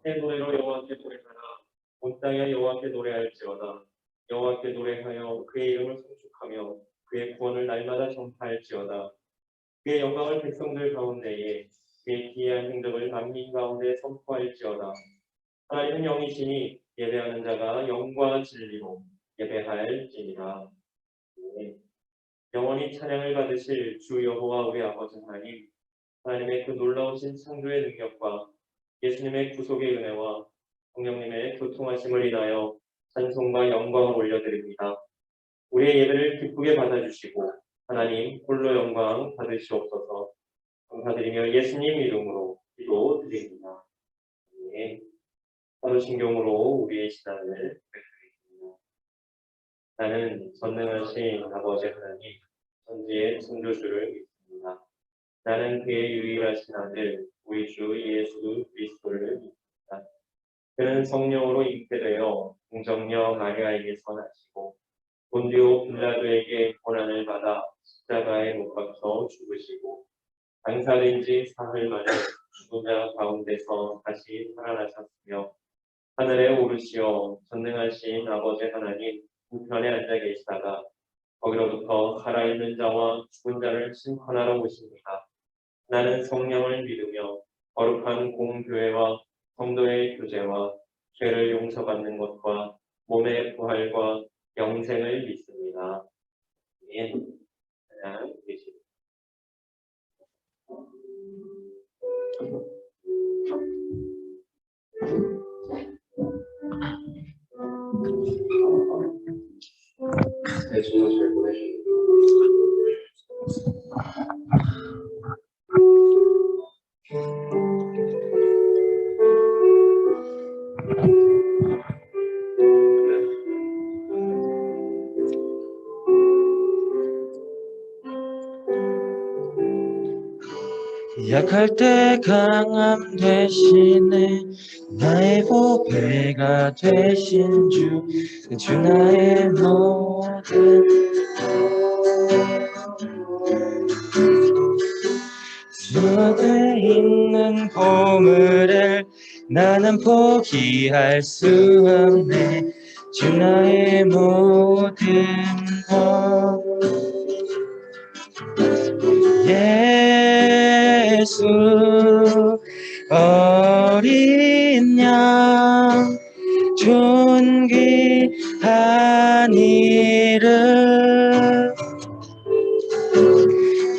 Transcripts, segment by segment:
새 노래로 여호와께 노래하라. 온 땅에 여호와께 노래할지어다. 여호와께 노래하여 그의 이름을 송축하며 그의 구원을 날마다 전파할지어다. 그의 영광을 백성들 가운데에 그의 기이한 행적을 만민 가운데 선포할지어다. 하나님은 영이시니 예배하는 자가 영과 진리로 예배할지니라. 네. 영원히 찬양을 받으실 주 여호와 우리 아버지 하나님, 하나님의 그 놀라우신 창조의 능력과 예수님의 구속의 은혜와 성령님의 교통하심을 인하여 찬송과 영광을 올려드립니다. 우리의 예배를 기쁘게 받아주시고 하나님 홀로 영광 받으시옵소서. 감사드리며 예수님 이름으로 기도드립니다. 네. 사도신경으로 우리의 신앙을 고백드립니다. 나는 전능하신 아버지 하나님, 천지의 창조주를 믿습니다. 나는 그의 유일하신 아들, 우리 주 예수 그리스도를 믿습니다. 그는 성령으로 잉태되어 동정녀 마리아에게서 나시고 본디오 빌라도에게 고난을 받아 십자가에 못 박혀 죽으시고 장사된 지 사흘 만에 죽은 자 가운데서 다시 살아나셨으며 하늘에 오르시어 전능하신 아버지 하나님 우편에 앉아 계시다가 거기로부터 살아있는 자와 죽은 자를 심판하러 오십니다. 나는 성령을 믿으며 거룩한 공교회와 성도의 교제와 죄를 용서받는 것과 몸의 부활과 영생을 믿습니다. 아멘. 찬양 드리시겠습니다. 네, 주님 잘 보내십니다. 약할 때 강함 대신에 나의 보배가 되신 주 나의 모든 수어돼 있는 보물을 나는 포기할 수 없네. 주 나의 모든 것 예수 어린 양 존귀한 이름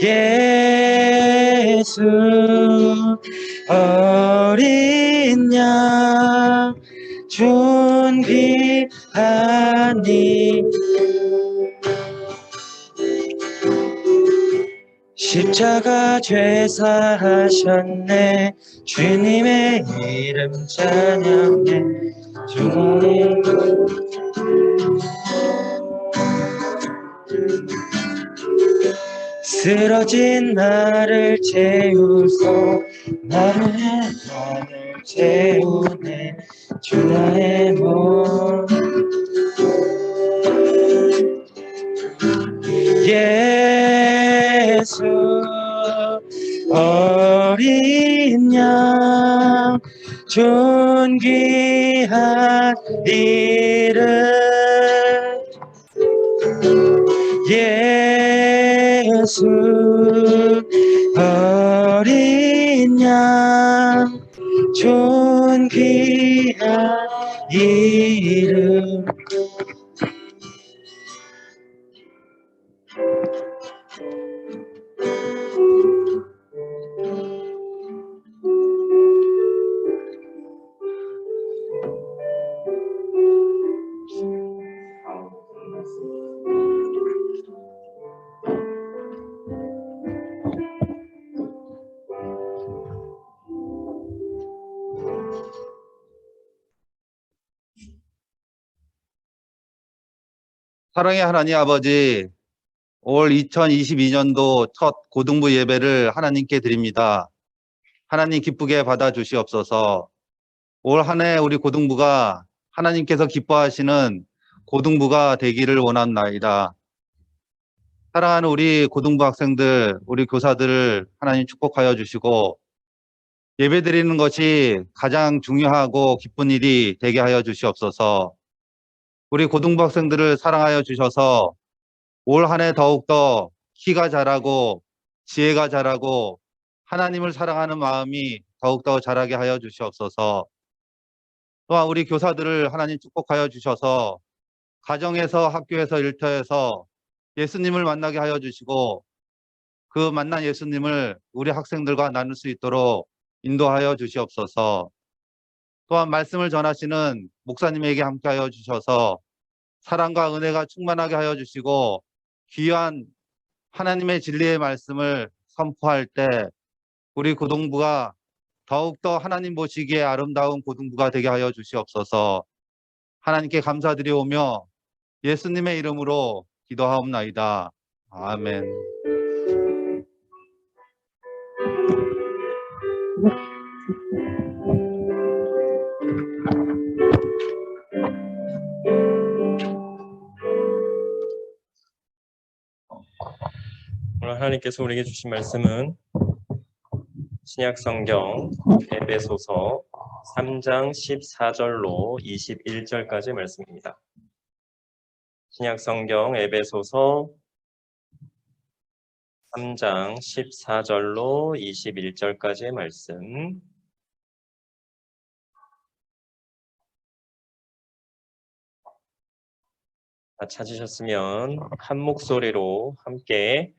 예수 어린 양 존귀한 이름 십자가 죄사하셨네. 주님의 이름 찬양해. 주님의 쓰러진 나를 채우소. 나를 채우네. 주 나의 몸 예수 어린 양 존귀한 이름 예수 어린 양 존귀한 이름 사랑의 하나님 아버지, 올 2022년도 첫 고등부 예배를 하나님께 드립니다. 하나님 기쁘게 받아주시옵소서. 올 한 해 우리 고등부가 하나님께서 기뻐하시는 고등부가 되기를 원합니다. 사랑하는 우리 고등부 학생들, 우리 교사들을 하나님 축복하여 주시고 예배드리는 것이 가장 중요하고 기쁜 일이 되게 하여 주시옵소서. 우리 고등부 학생들을 사랑하여 주셔서 올 한 해 더욱더 키가 자라고 지혜가 자라고 하나님을 사랑하는 마음이 더욱더 자라게 하여 주시옵소서. 또한 우리 교사들을 하나님 축복하여 주셔서 가정에서 학교에서 일터에서 예수님을 만나게 하여 주시고 그 만난 예수님을 우리 학생들과 나눌 수 있도록 인도하여 주시옵소서. 또한 말씀을 전하시는 목사님에게 함께하여 주셔서 사랑과 은혜가 충만하게 하여 주시고 귀한 하나님의 진리의 말씀을 선포할 때 우리 고등부가 더욱더 하나님 보시기에 아름다운 고등부가 되게 하여 주시옵소서. 하나님께 감사드리오며 예수님의 이름으로 기도하옵나이다. 아멘. 오늘 하나님께서 우리에게 주신 말씀은 신약성경 에베소서 3장 14절로 21절까지 말씀입니다. 신약성경 에베소서 3장 14절로 21절까지의 말씀. 다 찾으셨으면 한 목소리로 함께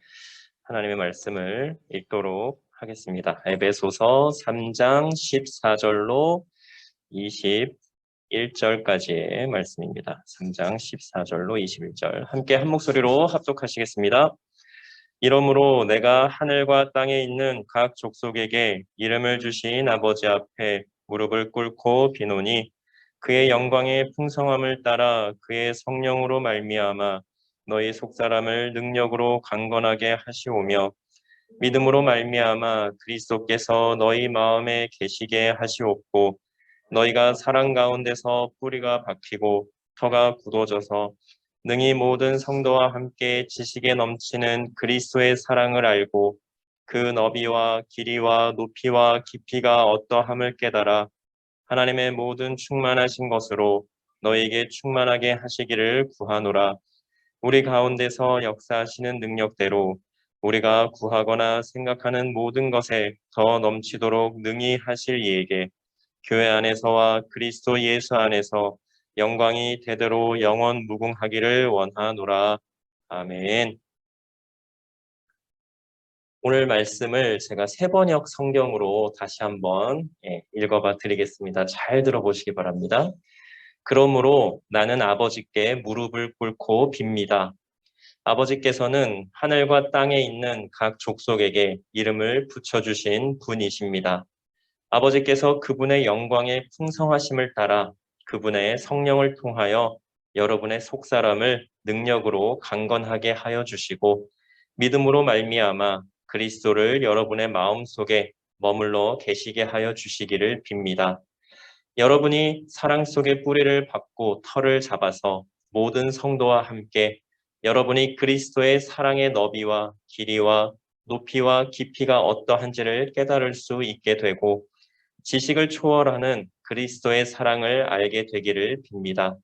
하나님의 말씀을 읽도록 하겠습니다. 에베소서 3장 14절로 21절까지의 말씀입니다. 3장 14절로 21절 함께 한 목소리로 합독하시겠습니다. 이러므로 내가 하늘과 땅에 있는 각 족속에게 이름을 주신 아버지 앞에 무릎을 꿇고 비노니 그의 영광의 풍성함을 따라 그의 성령으로 말미암아 너희 속사람을 능력으로 강건하게 하시오며 믿음으로 말미암아 그리스도께서 너희 마음에 계시게 하시옵고 너희가 사랑 가운데서 뿌리가 박히고 터가 굳어져서 능히 모든 성도와 함께 지식에 넘치는 그리스도의 사랑을 알고 그 너비와 길이와 높이와 깊이가 어떠함을 깨달아 하나님의 모든 충만하신 것으로 너희에게 충만하게 하시기를 구하노라. 우리 가운데서 역사하시는 능력대로 우리가 구하거나 생각하는 모든 것에 더 넘치도록 능히 하실 이에게 교회 안에서와 그리스도 예수 안에서 영광이 대대로 영원 무궁하기를 원하노라. 아멘. 오늘 말씀을 제가 세번역 성경으로 다시 한번 읽어봐 드리겠습니다. 잘 들어보시기 바랍니다. 그러므로 나는 아버지께 무릎을 꿇고 빕니다. 아버지께서는 하늘과 땅에 있는 각 족속에게 이름을 붙여주신 분이십니다. 아버지께서 그분의 영광의 풍성하심을 따라 그분의 성령을 통하여 여러분의 속사람을 능력으로 강건하게 하여 주시고 믿음으로 말미암아 그리스도를 여러분의 마음속에 머물러 계시게 하여 주시기를 빕니다. 여러분이 사랑 속에 뿌리를 박고 털을 잡아서 모든 성도와 함께 여러분이 그리스도의 사랑의 너비와 길이와 높이와 깊이가 어떠한지를 깨달을 수 있게 되고 지식을 초월하는 그리스도의 사랑을 알게 되기를 빕니다.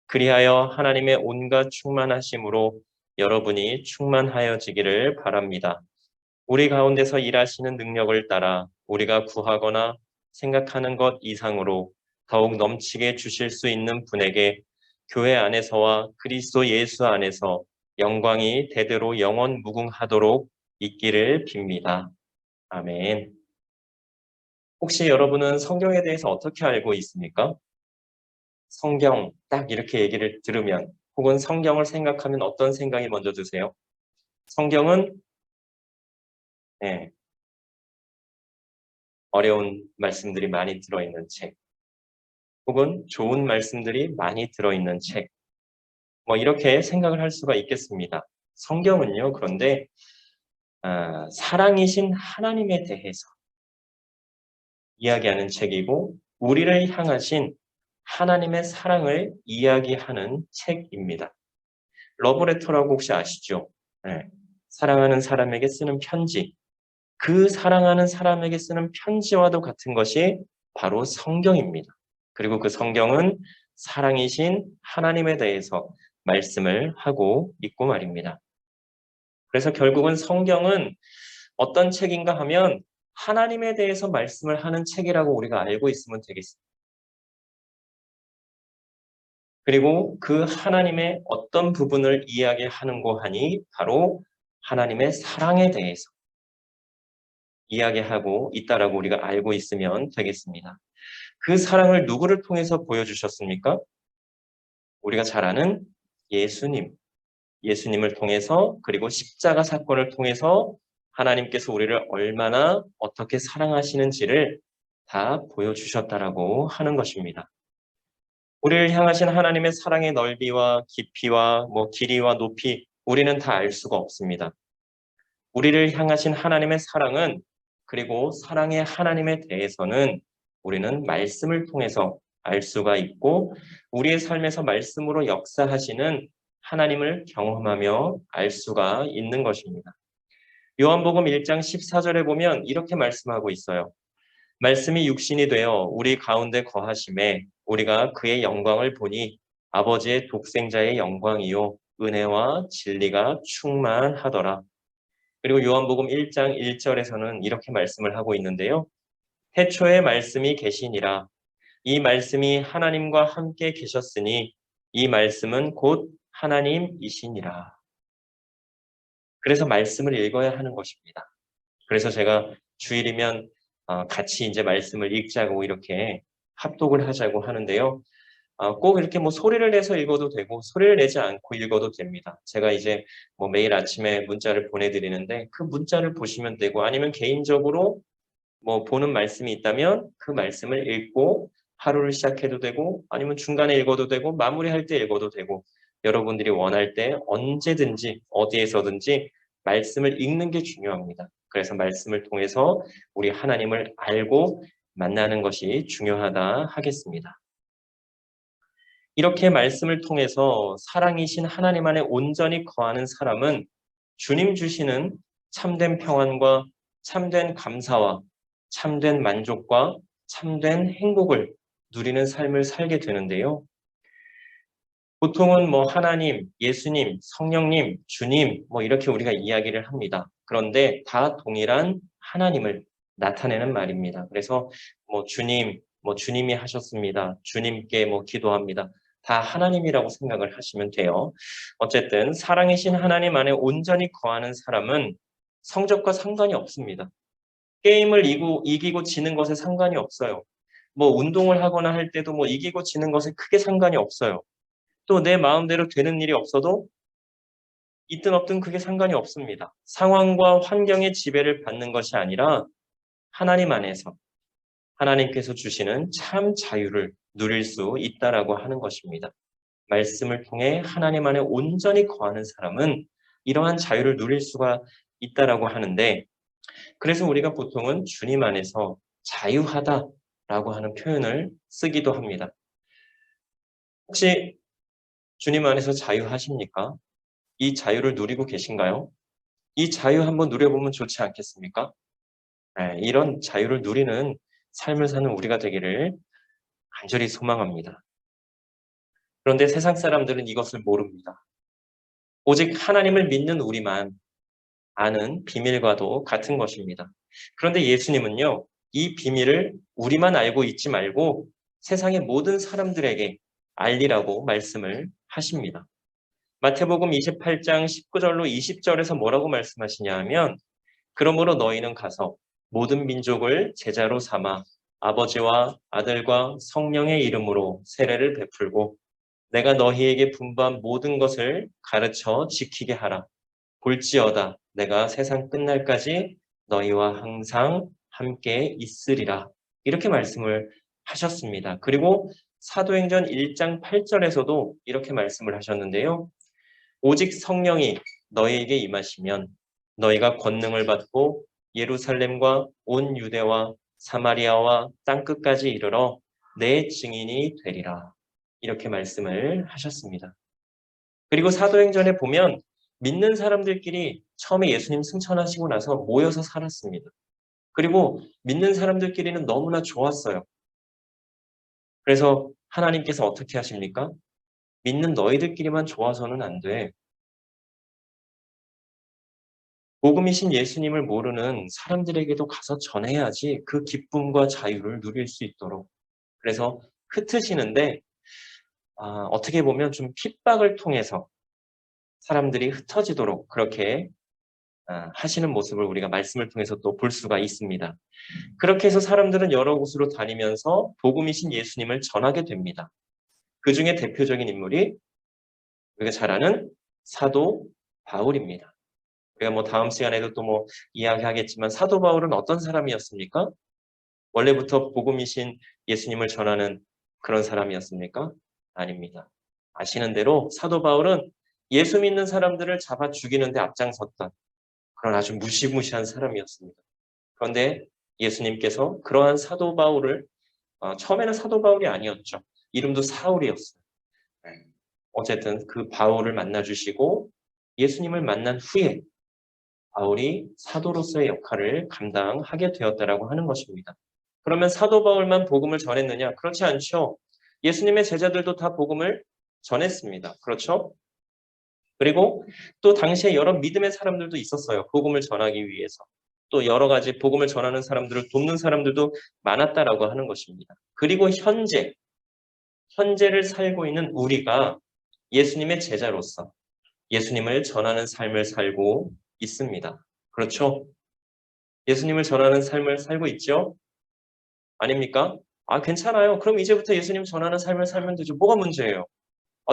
그리하여 하나님의 온갖 충만하심으로 여러분이 충만하여지기를 바랍니다. 우리 가운데서 일하시는 능력을 따라 우리가 구하거나 생각하는 것 이상으로 더욱 넘치게 주실 수 있는 분에게 교회 안에서와 그리스도 예수 안에서 영광이 대대로 영원 무궁하도록 있기를 빕니다. 아멘. 혹시 여러분은 성경에 대해서 어떻게 알고 있습니까? 성경 딱 이렇게 얘기를 들으면 혹은 성경을 생각하면 어떤 생각이 먼저 드세요? 성경은 어려운 말씀들이 많이 들어있는 책 혹은 좋은 말씀들이 많이 들어있는 책 이렇게 생각을 할 수가 있겠습니다. 성경은요, 그런데 사랑이신 하나님에 대해서 이야기하는 책이고 우리를 향하신 하나님의 사랑을 이야기하는 책입니다. 러브레터라고 혹시 아시죠? 사랑하는 사람에게 쓰는 편지. 그 사랑하는 사람에게 쓰는 편지와도 같은 것이 바로 성경입니다. 그리고 그 성경은 사랑이신 하나님에 대해서 말씀을 하고 있고 말입니다. 그래서 결국은 성경은 어떤 책인가 하면 하나님에 대해서 말씀을 하는 책이라고 우리가 알고 있으면 되겠습니다. 그리고 그 하나님의 어떤 부분을 이야기하는고 하니 바로 하나님의 사랑에 대해서 이야기하고 있다라고 우리가 알고 있으면 되겠습니다. 그 사랑을 누구를 통해서 보여주셨습니까? 우리가 잘 아는 예수님을 통해서, 그리고 십자가 사건을 통해서 하나님께서 우리를 얼마나 어떻게 사랑하시는지를 다 보여주셨다라고 하는 것입니다. 우리를 향하신 하나님의 사랑의 넓이와 깊이와 길이와 높이 우리는 다 알 수가 없습니다. 우리를 향하신 하나님의 사랑은, 그리고 사랑의 하나님에 대해서는 우리는 말씀을 통해서 알 수가 있고, 우리의 삶에서 말씀으로 역사하시는 하나님을 경험하며 알 수가 있는 것입니다. 요한복음 1장 14절에 보면 이렇게 말씀하고 있어요. 말씀이 육신이 되어 우리 가운데 거하심에 우리가 그의 영광을 보니 아버지의 독생자의 영광이요 은혜와 진리가 충만하더라. 그리고 요한복음 1장 1절에서는 이렇게 말씀을 하고 있는데요. 태초에 말씀이 계시니라. 이 말씀이 하나님과 함께 계셨으니 이 말씀은 곧 하나님이시니라. 그래서 말씀을 읽어야 하는 것입니다. 그래서 제가 주일이면 같이 이제 말씀을 읽자고 이렇게 합독을 하자고 하는데요. 꼭 이렇게 소리를 내서 읽어도 되고 소리를 내지 않고 읽어도 됩니다. 제가 이제 매일 아침에 문자를 보내드리는데 그 문자를 보시면 되고, 아니면 개인적으로 보는 말씀이 있다면 그 말씀을 읽고 하루를 시작해도 되고, 아니면 중간에 읽어도 되고 마무리할 때 읽어도 되고, 여러분들이 원할 때 언제든지 어디에서든지 말씀을 읽는 게 중요합니다. 그래서 말씀을 통해서 우리 하나님을 알고 만나는 것이 중요하다 하겠습니다. 이렇게 말씀을 통해서 사랑이신 하나님 안에 온전히 거하는 사람은 주님 주시는 참된 평안과 참된 감사와 참된 만족과 참된 행복을 누리는 삶을 살게 되는데요. 보통은 하나님, 예수님, 성령님, 주님 이렇게 우리가 이야기를 합니다. 그런데 다 동일한 하나님을 나타내는 말입니다. 그래서 주님, 주님이 하셨습니다. 주님께 기도합니다. 다 하나님이라고 생각을 하시면 돼요. 어쨌든 사랑이신 하나님 안에 온전히 거하는 사람은 성적과 상관이 없습니다. 게임을 이기고 지는 것에 상관이 없어요. 운동을 하거나 할 때도 이기고 지는 것에 크게 상관이 없어요. 또 내 마음대로 되는 일이 없어도 있든 없든 그게 상관이 없습니다. 상황과 환경의 지배를 받는 것이 아니라 하나님 안에서 하나님께서 주시는 참 자유를 누릴 수 있다라고 하는 것입니다. 말씀을 통해 하나님 안에 온전히 거하는 사람은 이러한 자유를 누릴 수가 있다라고 하는데, 그래서 우리가 보통은 주님 안에서 자유하다라고 하는 표현을 쓰기도 합니다. 혹시 주님 안에서 자유하십니까? 이 자유를 누리고 계신가요? 이 자유 한번 누려보면 좋지 않겠습니까? 이런 자유를 누리는 삶을 사는 우리가 되기를 간절히 소망합니다. 그런데 세상 사람들은 이것을 모릅니다. 오직 하나님을 믿는 우리만 아는 비밀과도 같은 것입니다. 그런데 예수님은요, 이 비밀을 우리만 알고 있지 말고 세상의 모든 사람들에게 알리라고 말씀을 하십니다. 마태복음 28장 19절로 20절에서 뭐라고 말씀하시냐 하면, 그러므로 너희는 가서 모든 민족을 제자로 삼아 아버지와 아들과 성령의 이름으로 세례를 베풀고 내가 너희에게 분부한 모든 것을 가르쳐 지키게 하라. 볼지어다 내가 세상 끝날까지 너희와 항상 함께 있으리라. 이렇게 말씀을 하셨습니다. 그리고 사도행전 1장 8절에서도 이렇게 말씀을 하셨는데요. 오직 성령이 너희에게 임하시면 너희가 권능을 받고 예루살렘과 온 유대와 사마리아와 땅끝까지 이르러 내 증인이 되리라. 이렇게 말씀을 하셨습니다. 그리고 사도행전에 보면 믿는 사람들끼리 처음에 예수님 승천하시고 나서 모여서 살았습니다. 그리고 믿는 사람들끼리는 너무나 좋았어요. 그래서 하나님께서 어떻게 하십니까? 믿는 너희들끼리만 좋아서는 안 돼. 복음이신 예수님을 모르는 사람들에게도 가서 전해야지 그 기쁨과 자유를 누릴 수 있도록. 그래서 흩으시는데 어떻게 보면 좀 핍박을 통해서 사람들이 흩어지도록 그렇게 하시는 모습을 우리가 말씀을 통해서 또 볼 수가 있습니다. 그렇게 해서 사람들은 여러 곳으로 다니면서 복음이신 예수님을 전하게 됩니다. 그 중에 대표적인 인물이 우리가 잘 아는 사도 바울입니다. 우리가 뭐 다음 시간에도 또 뭐 이야기하겠지만 사도 바울은 어떤 사람이었습니까? 원래부터 복음이신 예수님을 전하는 그런 사람이었습니까? 아닙니다. 아시는 대로 사도 바울은 예수 믿는 사람들을 잡아 죽이는데 앞장섰던 그런 아주 무시무시한 사람이었습니다. 그런데 예수님께서 그러한 사도 바울을 처음에는 사도 바울이 아니었죠. 이름도 사울이었어요. 어쨌든 그 바울을 만나주시고 예수님을 만난 후에 바울이 사도로서의 역할을 감당하게 되었다라고 하는 것입니다. 그러면 사도 바울만 복음을 전했느냐? 그렇지 않죠. 예수님의 제자들도 다 복음을 전했습니다. 그렇죠? 그리고 또 당시에 여러 믿음의 사람들도 있었어요. 복음을 전하기 위해서. 또 여러 가지 복음을 전하는 사람들을 돕는 사람들도 많았다라고 하는 것입니다. 그리고 현재를 살고 있는 우리가 예수님의 제자로서 예수님을 전하는 삶을 살고 있습니다. 그렇죠? 예수님을 전하는 삶을 살고 있죠? 아닙니까? 괜찮아요. 그럼 이제부터 예수님 전하는 삶을 살면 되죠. 뭐가 문제예요?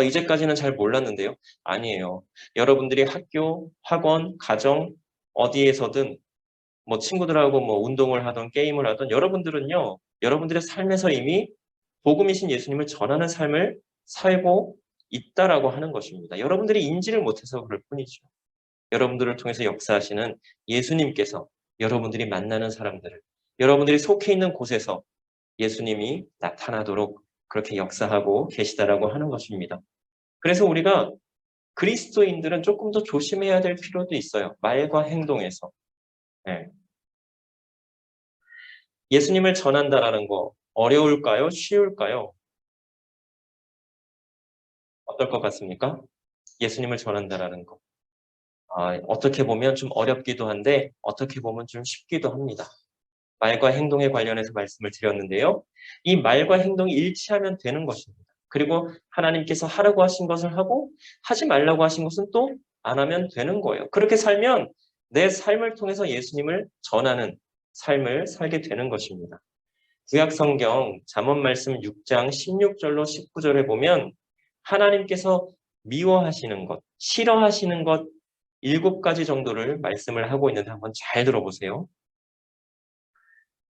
이제까지는 잘 몰랐는데요. 아니에요. 여러분들이 학교, 학원, 가정, 어디에서든 뭐 친구들하고 뭐 운동을 하던 게임을 하던 여러분들은요. 여러분들의 삶에서 이미 복음이신 예수님을 전하는 삶을 살고 있다라고 하는 것입니다. 여러분들이 인지를 못해서 그럴 뿐이죠. 여러분들을 통해서 역사하시는 예수님께서 여러분들이 만나는 사람들을 여러분들이 속해 있는 곳에서 예수님이 나타나도록 그렇게 역사하고 계시다라고 하는 것입니다. 그래서 우리가 그리스도인들은 조금 더 조심해야 될 필요도 있어요. 말과 행동에서. 네. 예수님을 전한다라는 거 어려울까요? 쉬울까요? 어떨 것 같습니까? 예수님을 전한다라는 거. 어떻게 보면 좀 어렵기도 한데 어떻게 보면 좀 쉽기도 합니다. 말과 행동에 관련해서 말씀을 드렸는데요. 이 말과 행동이 일치하면 되는 것입니다. 그리고 하나님께서 하라고 하신 것을 하고 하지 말라고 하신 것은 또 안 하면 되는 거예요. 그렇게 살면 내 삶을 통해서 예수님을 전하는 삶을 살게 되는 것입니다. 구약 성경 잠언 말씀 6장 16절로 19절에 보면 하나님께서 미워하시는 것, 싫어하시는 것 7가지 정도를 말씀을 하고 있는데 한번 잘 들어보세요.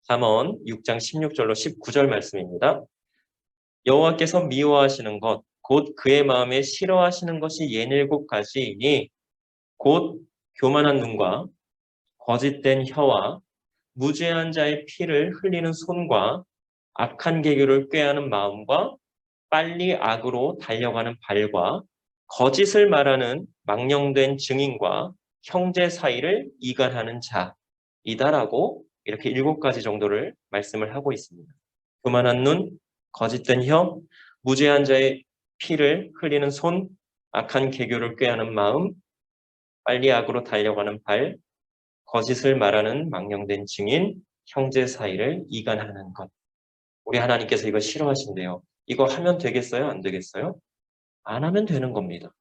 잠언 6장 16절로 19절 말씀입니다. 여호와께서 미워하시는 것, 곧 그의 마음에 싫어하시는 것이 7가지이니 곧 교만한 눈과 거짓된 혀와 무죄한 자의 피를 흘리는 손과 악한 계교를 꾀하는 마음과 빨리 악으로 달려가는 발과 거짓을 말하는 망령된 증인과 형제 사이를 이간하는 자이다라고 이렇게 7가지 정도를 말씀을 하고 있습니다. 교만한 눈, 거짓된 혀, 무죄한 자의 피를 흘리는 손, 악한 계교를 꾀하는 마음, 빨리 악으로 달려가는 발, 거짓을 말하는 망령된 증인, 형제 사이를 이간하는 것. 우리 하나님께서 이거 싫어하신대요. 이거 하면 되겠어요? 안 되겠어요? 안 하면 되는 겁니다.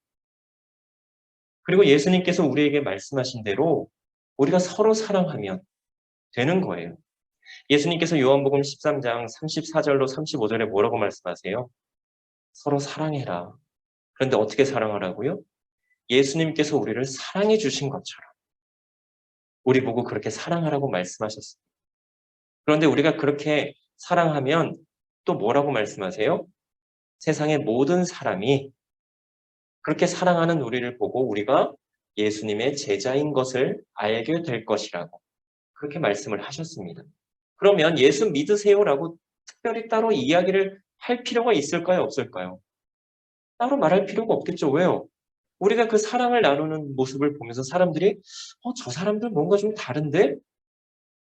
그리고 예수님께서 우리에게 말씀하신 대로 우리가 서로 사랑하면 되는 거예요. 예수님께서 요한복음 13장 34절로 35절에 뭐라고 말씀하세요? 서로 사랑해라. 그런데 어떻게 사랑하라고요? 예수님께서 우리를 사랑해 주신 것처럼 우리 보고 그렇게 사랑하라고 말씀하셨습니다. 그런데 우리가 그렇게 사랑하면 또 뭐라고 말씀하세요? 세상의 모든 사람이 그렇게 사랑하는 우리를 보고 우리가 예수님의 제자인 것을 알게 될 것이라고 그렇게 말씀을 하셨습니다. 그러면 예수 믿으세요라고 특별히 따로 이야기를 할 필요가 있을까요? 없을까요? 따로 말할 필요가 없겠죠. 왜요? 우리가 그 사랑을 나누는 모습을 보면서 사람들이 저 사람들 뭔가 좀 다른데?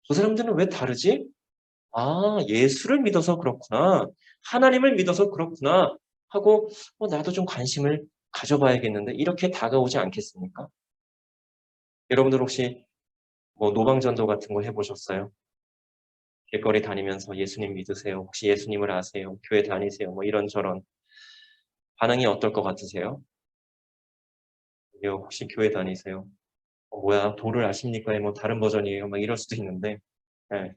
저 사람들은 왜 다르지? 아, 예수를 믿어서 그렇구나. 하나님을 믿어서 그렇구나. 하고 나도 좀 관심을 가져봐야겠는데 이렇게 다가오지 않겠습니까? 여러분들 혹시 뭐 노방전도 같은 거 해보셨어요? 길거리 다니면서 예수님 믿으세요? 혹시 예수님을 아세요? 교회 다니세요? 뭐 이런저런 반응이 어떨 것 같으세요? 혹시 교회 다니세요? 뭐야, 도를 아십니까? 뭐 다른 버전이에요? 막 이럴 수도 있는데 예,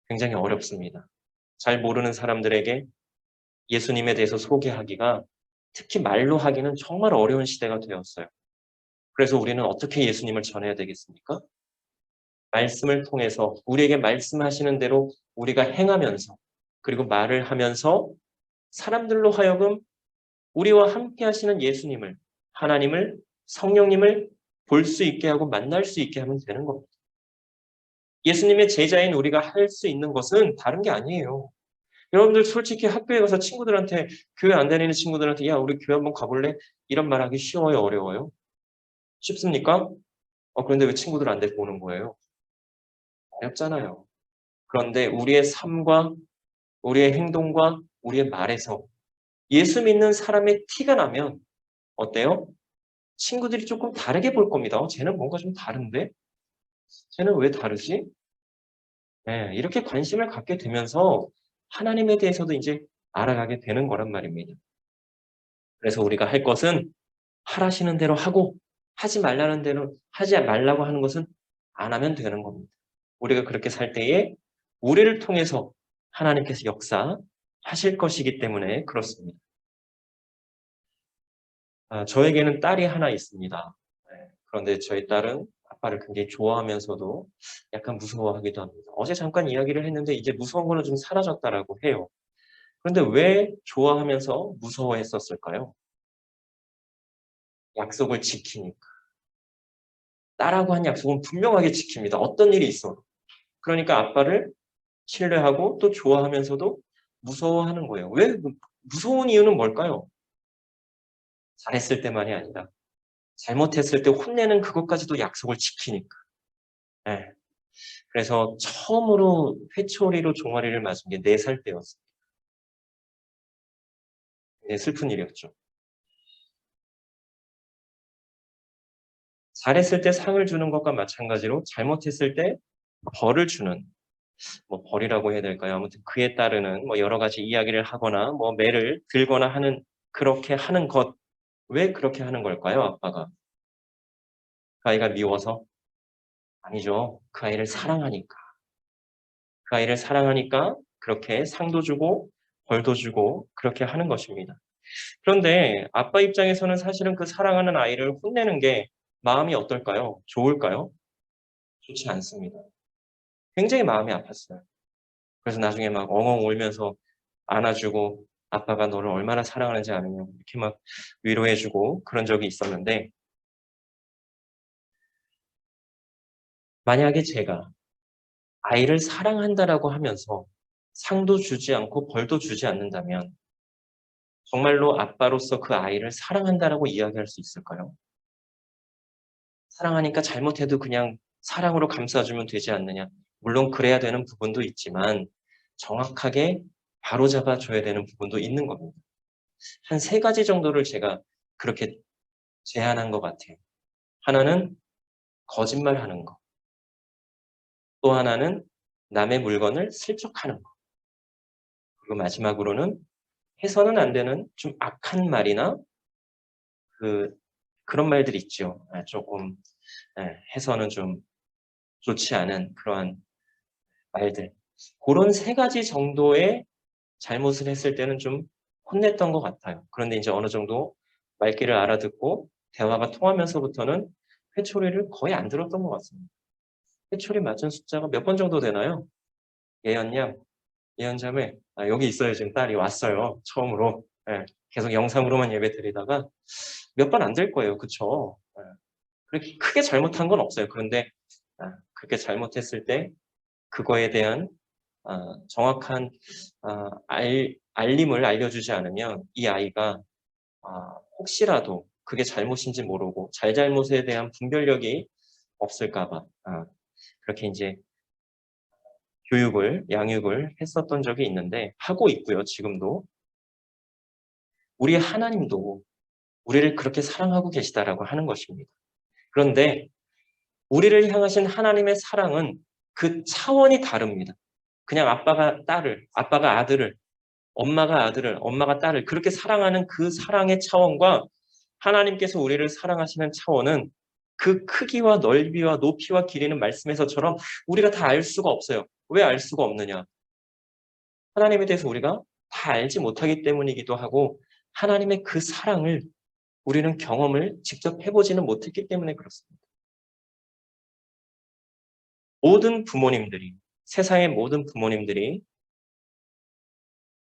굉장히 어렵습니다. 잘 모르는 사람들에게 예수님에 대해서 소개하기가 특히 말로 하기는 정말 어려운 시대가 되었어요. 그래서 우리는 어떻게 예수님을 전해야 되겠습니까? 말씀을 통해서 우리에게 말씀하시는 대로 우리가 행하면서 그리고 말을 하면서 사람들로 하여금 우리와 함께 하시는 예수님을, 하나님을, 성령님을 볼 수 있게 하고 만날 수 있게 하면 되는 겁니다. 예수님의 제자인 우리가 할 수 있는 것은 다른 게 아니에요. 여러분들 솔직히 학교에 가서 친구들한테, 교회 안 다니는 친구들한테 야, 우리 교회 한번 가볼래? 이런 말 하기 쉬워요, 어려워요? 쉽습니까? 그런데 왜 친구들 안 데리고 오는 거예요? 어렵잖아요. 그런데 우리의 삶과 우리의 행동과 우리의 말에서 예수 믿는 사람의 티가 나면 어때요? 친구들이 조금 다르게 볼 겁니다. 쟤는 뭔가 좀 다른데? 쟤는 왜 다르지? 네, 이렇게 관심을 갖게 되면서 하나님에 대해서도 이제 알아가게 되는 거란 말입니다. 그래서 우리가 할 것은 하라시는 대로 하고 하지 말라는 대로 하지 말라고 하는 것은 안 하면 되는 겁니다. 우리가 그렇게 살 때에 우리를 통해서 하나님께서 역사하실 것이기 때문에 그렇습니다. 저에게는 딸이 하나 있습니다. 네, 그런데 저희 딸은 아빠를 굉장히 좋아하면서도 약간 무서워하기도 합니다. 어제 잠깐 이야기를 했는데 이제 무서운 거는 좀 사라졌다라고 해요. 그런데 왜 좋아하면서 무서워했었을까요? 약속을 지키니까. 딸하고 한 약속은 분명하게 지킵니다. 어떤 일이 있어도. 그러니까 아빠를 신뢰하고 또 좋아하면서도 무서워하는 거예요. 왜 무서운 이유는 뭘까요? 잘했을 때만이 아니라 잘못했을 때 혼내는 그것까지도 약속을 지키니까. 예. 그래서 처음으로 회초리로 종아리를 맞은 게 4살 때였어요. 굉장히 슬픈 일이었죠. 잘했을 때 상을 주는 것과 마찬가지로 잘못했을 때 벌을 주는, 뭐 벌이라고 해야 될까요? 아무튼 그에 따르는 뭐 여러 가지 이야기를 하거나 뭐 매를 들거나 하는, 그렇게 하는 것. 왜 그렇게 하는 걸까요, 아빠가? 그 아이가 미워서? 아니죠. 그 아이를 사랑하니까. 그 아이를 사랑하니까 그렇게 상도 주고 벌도 주고 그렇게 하는 것입니다. 그런데 아빠 입장에서는 사실은 그 사랑하는 아이를 혼내는 게 마음이 어떨까요? 좋을까요? 좋지 않습니다. 굉장히 마음이 아팠어요. 그래서 나중에 막 엉엉 울면서 안아주고 아빠가 너를 얼마나 사랑하는지 아느냐 이렇게 막 위로해주고 그런 적이 있었는데, 만약에 제가 아이를 사랑한다라고 하면서 상도 주지 않고 벌도 주지 않는다면 정말로 아빠로서 그 아이를 사랑한다라고 이야기할 수 있을까요? 사랑하니까 잘못해도 그냥 사랑으로 감싸주면 되지 않느냐. 물론 그래야 되는 부분도 있지만 정확하게 바로잡아 줘야 되는 부분도 있는 겁니다. 한 3가지 정도를 제가 그렇게 제안한 것 같아요. 하나는 거짓말하는 거. 또 하나는 남의 물건을 슬쩍하는 거. 그리고 마지막으로는 해서는 안 되는 좀 악한 말이나 그런 말들 있죠. 조금 해서는 좀 좋지 않은 그러한 말들. 그런 3가지 정도의 잘못을 했을 때는 좀 혼냈던 것 같아요. 그런데 이제 어느 정도 말귀를 알아듣고 대화가 통하면서부터는 회초리를 거의 안 들었던 것 같습니다. 회초리 맞은 숫자가 몇 번 정도 되나요? 예언양, 예언자매, 여기 있어요. 지금 딸이 왔어요. 처음으로. 예, 계속 영상으로만 예배 드리다가 몇 번 안 될 거예요. 그쵸? 예, 그렇게 크게 잘못한 건 없어요. 그런데 그렇게 잘못했을 때 그거에 대한 정확한 알림을 알려주지 않으면 이 아이가 혹시라도 그게 잘못인지 모르고 잘잘못에 대한 분별력이 없을까 봐 그렇게 이제 양육을 했었던 적이 있는데 하고 있고요. 지금도. 우리 하나님도 우리를 그렇게 사랑하고 계시다라고 하는 것입니다. 그런데 우리를 향하신 하나님의 사랑은 그 차원이 다릅니다. 그냥 아빠가 아들을, 엄마가 아들을, 엄마가 딸을 그렇게 사랑하는 그 사랑의 차원과 하나님께서 우리를 사랑하시는 차원은 그 크기와 넓이와 높이와 길이는 말씀에서처럼 우리가 다 알 수가 없어요. 왜 알 수가 없느냐? 하나님에 대해서 우리가 다 알지 못하기 때문이기도 하고 하나님의 그 사랑을 우리는 경험을 직접 해보지는 못했기 때문에 그렇습니다. 세상의 모든 부모님들이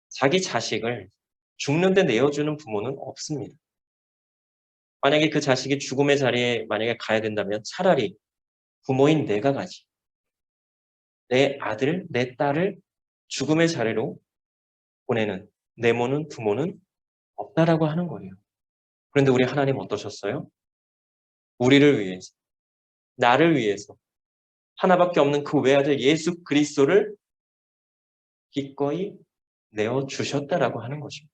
자기 자식을 죽는데 내어주는 부모는 없습니다. 만약에 그 자식이 죽음의 자리에 만약에 가야 된다면 차라리 부모인 내가 가지. 내 아들, 내 딸을 죽음의 자리로 보내는 내모는 부모는 없다라고 하는 거예요. 그런데 우리 하나님 어떠셨어요? 우리를 위해서, 나를 위해서 하나밖에 없는 그 외아들 예수 그리스도를 기꺼이 내어주셨다라고 하는 것입니다.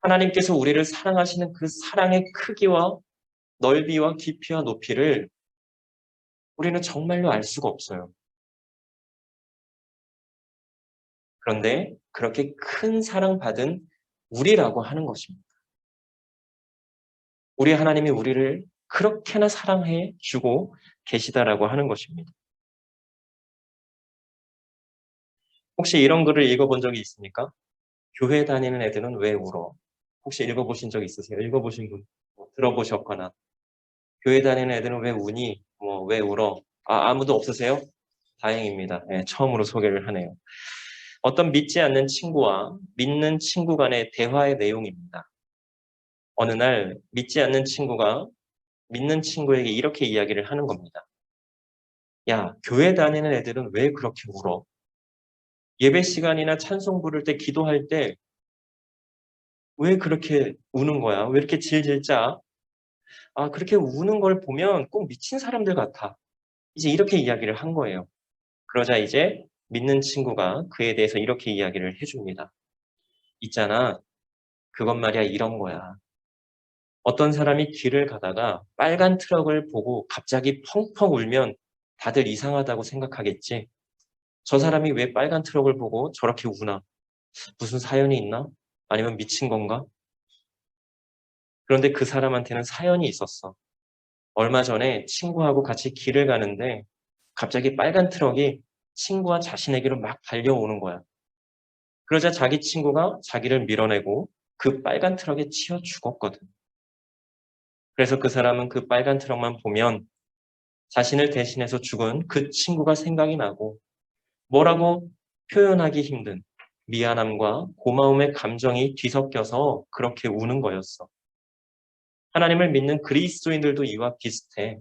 하나님께서 우리를 사랑하시는 그 사랑의 크기와 넓이와 깊이와 높이를 우리는 정말로 알 수가 없어요. 그런데 그렇게 큰 사랑받은 우리라고 하는 것입니다. 우리 하나님이 우리를 그렇게나 사랑해 주고 계시다라고 하는 것입니다. 혹시 이런 글을 읽어본 적이 있습니까? 교회 다니는 애들은 왜 울어? 혹시 읽어보신 적 있으세요? 읽어보신 분, 들어보셨거나 교회 다니는 애들은 왜 우니? 왜 울어? 아무도 없으세요? 다행입니다. 네, 처음으로 소개를 하네요. 어떤 믿지 않는 친구와 믿는 친구 간의 대화의 내용입니다. 어느 날 믿지 않는 친구가 믿는 친구에게 이렇게 이야기를 하는 겁니다. 야, 교회 다니는 애들은 왜 그렇게 울어? 예배 시간이나 찬송 부를 때 기도할 때 왜 그렇게 우는 거야? 왜 이렇게 질질 짜? 그렇게 우는 걸 보면 꼭 미친 사람들 같아. 이제 이렇게 이야기를 한 거예요. 그러자 이제 믿는 친구가 그에 대해서 이렇게 이야기를 해줍니다. 있잖아, 그건 말이야 이런 거야. 어떤 사람이 길을 가다가 빨간 트럭을 보고 갑자기 펑펑 울면 다들 이상하다고 생각하겠지. 저 사람이 왜 빨간 트럭을 보고 저렇게 우나? 무슨 사연이 있나? 아니면 미친 건가? 그런데 그 사람한테는 사연이 있었어. 얼마 전에 친구하고 같이 길을 가는데 갑자기 빨간 트럭이 친구와 자신에게로 막 달려오는 거야. 그러자 자기 친구가 자기를 밀어내고 그 빨간 트럭에 치여 죽었거든. 그래서 그 사람은 그 빨간 트럭만 보면 자신을 대신해서 죽은 그 친구가 생각이 나고 뭐라고 표현하기 힘든 미안함과 고마움의 감정이 뒤섞여서 그렇게 우는 거였어. 하나님을 믿는 그리스도인들도 이와 비슷해.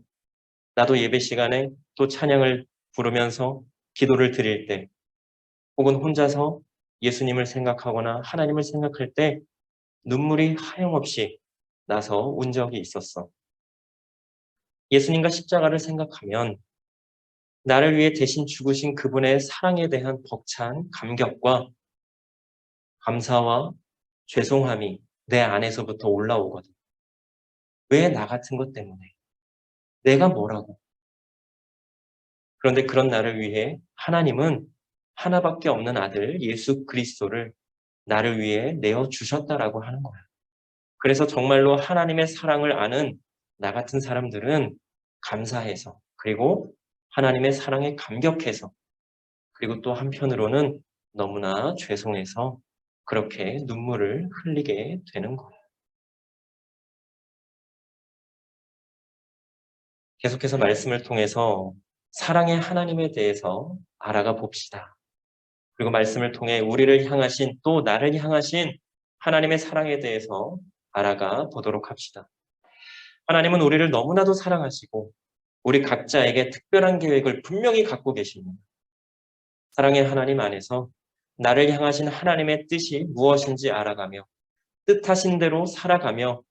나도 예배 시간에 또 찬양을 부르면서 기도를 드릴 때 혹은 혼자서 예수님을 생각하거나 하나님을 생각할 때 눈물이 하염없이 나서 운 적이 있었어. 예수님과 십자가를 생각하면 나를 위해 대신 죽으신 그분의 사랑에 대한 벅찬 감격과 감사와 죄송함이 내 안에서부터 올라오거든. 왜 나 같은 것 때문에? 내가 뭐라고? 그런데 그런 나를 위해 하나님은 하나밖에 없는 아들 예수 그리스도를 나를 위해 내어주셨다라고 하는 거야. 그래서 정말로 하나님의 사랑을 아는 나 같은 사람들은 감사해서 그리고 하나님의 사랑에 감격해서 그리고 또 한편으로는 너무나 죄송해서 그렇게 눈물을 흘리게 되는 거예요. 계속해서 말씀을 통해서 사랑의 하나님에 대해서 알아가 봅시다. 그리고 말씀을 통해 우리를 향하신 또 나를 향하신 하나님의 사랑에 대해서 알아가 보도록 합시다. 하나님은 우리를 너무나도 사랑하시고 우리 각자에게 특별한 계획을 분명히 갖고 계십니다. 사랑의 하나님 안에서 나를 향하신 하나님의 뜻이 무엇인지 알아가며 뜻하신 대로 살아가며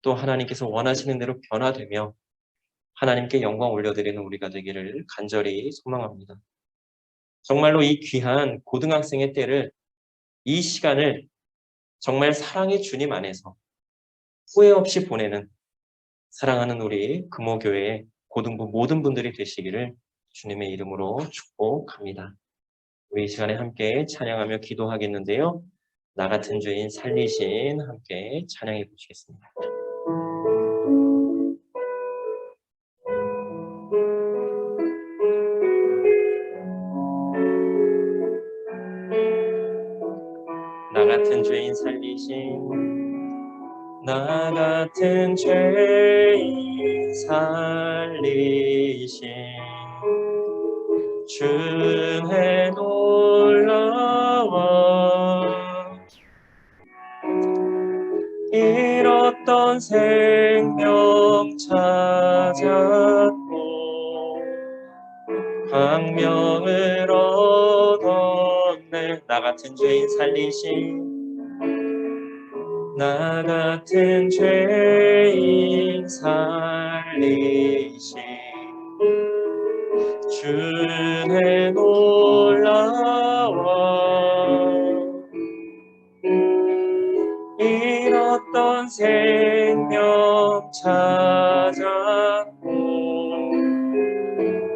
또 하나님께서 원하시는 대로 변화되며 하나님께 영광 올려드리는 우리가 되기를 간절히 소망합니다. 정말로 이 귀한 고등학생의 때를, 이 시간을 정말 사랑의 주님 안에서 후회 없이 보내는 사랑하는 우리 금호교회의 고등부 모든 분들이 되시기를 주님의 이름으로 축복합니다. 우리 이 시간에 함께 찬양하며 기도하겠는데요. 나 같은 죄인 살리신 함께 찬양해 보시겠습니다. 나 같은 죄인 살리신, 나 같은 죄인 살리신 주의 놀라워 잃었던 생명 찾았고 광명을 얻었네. 나 같은 죄인 살리신, 나 같은 죄인 살리신 주의 놀라워 잃었던 생명 찾았고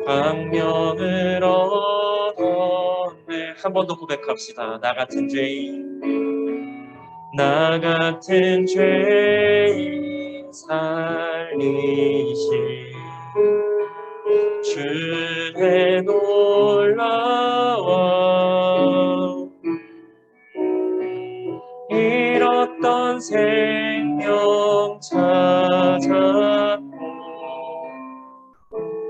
광명을 얻었네. 한 번 더 고백합시다. 나 같은 죄인, 나 같은 죄인 살리신 주의 놀라워 잃었던 생명 찾았고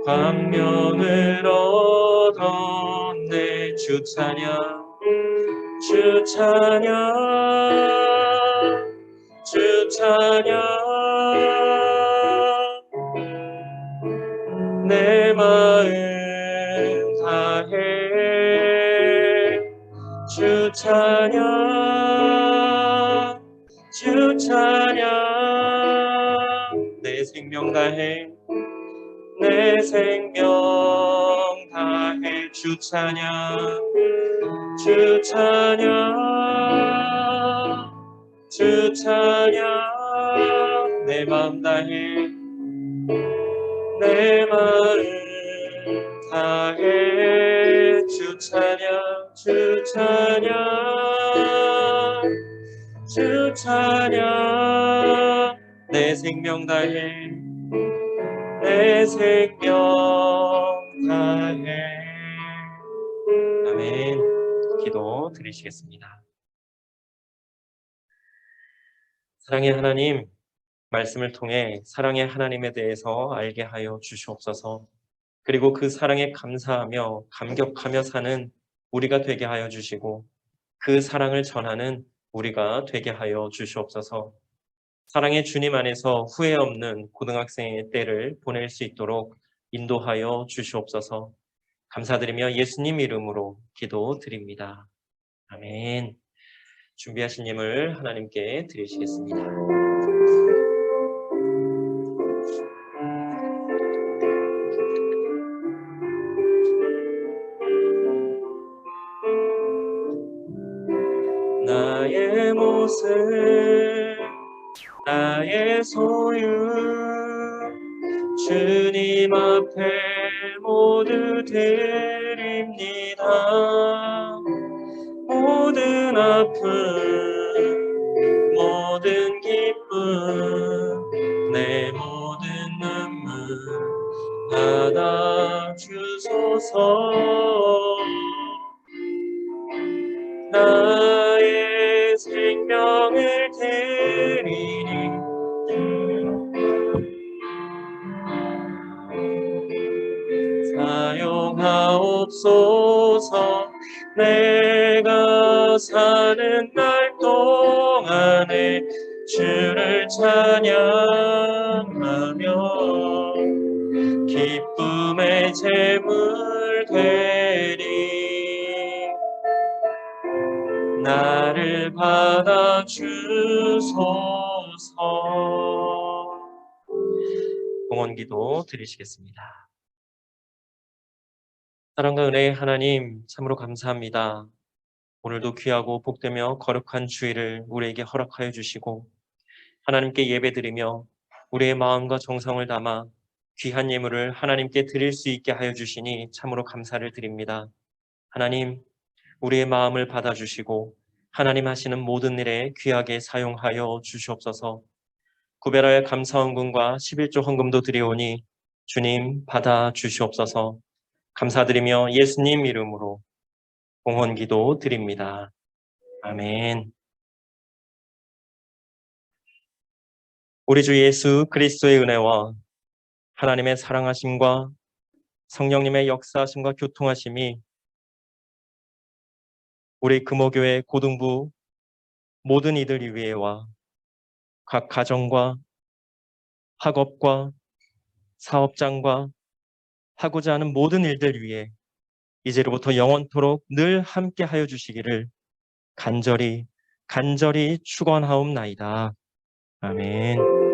광명을 얻었네. 주 찬양, 주 찬양, 주 찬양, 내 마음 다해 주 찬양, 주 찬양, 내 생명 다해, 내 생명 다해 주 찬양, 주 찬양, 주 찬양, 내 마음 다해, 내 마음 다해 주 찬양, 주 찬양, 주 찬양, 내 생명 다해, 내 생명 다해. 아멘. 기도 드리시겠습니다. 사랑의 하나님, 말씀을 통해 사랑의 하나님에 대해서 알게 하여 주시옵소서. 그리고 그 사랑에 감사하며 감격하며 사는 우리가 되게 하여 주시고 그 사랑을 전하는 우리가 되게 하여 주시옵소서. 사랑의 주님 안에서 후회 없는 고등학생의 때를 보낼 수 있도록 인도하여 주시옵소서. 감사드리며 예수님 이름으로 기도드립니다. 아멘. 준비하신 예물 하나님께 드리시겠습니다. 나의 모습, 나의 소유, 주님 앞에 모두 드립니다. 모든 아픔, 모든 기쁨, 내 모든 눈물 받아주소서. 나의 생명을 드리니 사용하옵소서. 내가 사는 날 동안에 주를 찬양하며 기쁨의 제물 되리. 나를 나를 받아주소서. 봉헌기도 드리시겠습니다. 사랑과 은혜의 하나님, 참으로 감사합니다. 오늘도 귀하고 복되며 거룩한 주일을 우리에게 허락하여 주시고 하나님께 예배드리며 우리의 마음과 정성을 담아 귀한 예물을 하나님께 드릴 수 있게 하여 주시니 참으로 감사를 드립니다. 하나님, 우리의 마음을 받아주시고 하나님 하시는 모든 일에 귀하게 사용하여 주시옵소서. 구별하여 감사 헌금과 11조 헌금도 드리오니 주님 받아 주시옵소서. 감사드리며 예수님 이름으로 봉헌기도 드립니다. 아멘. 우리 주 예수 그리스도의 은혜와 하나님의 사랑하심과 성령님의 역사하심과 교통하심이 우리 금호교회 고등부 모든 이들 위에와 각 가정과 학업과 사업장과 하고자 하는 모든 일들 위에 이제로부터 영원토록 늘 함께 하여 주시기를 간절히 축원하옵나이다. 아멘.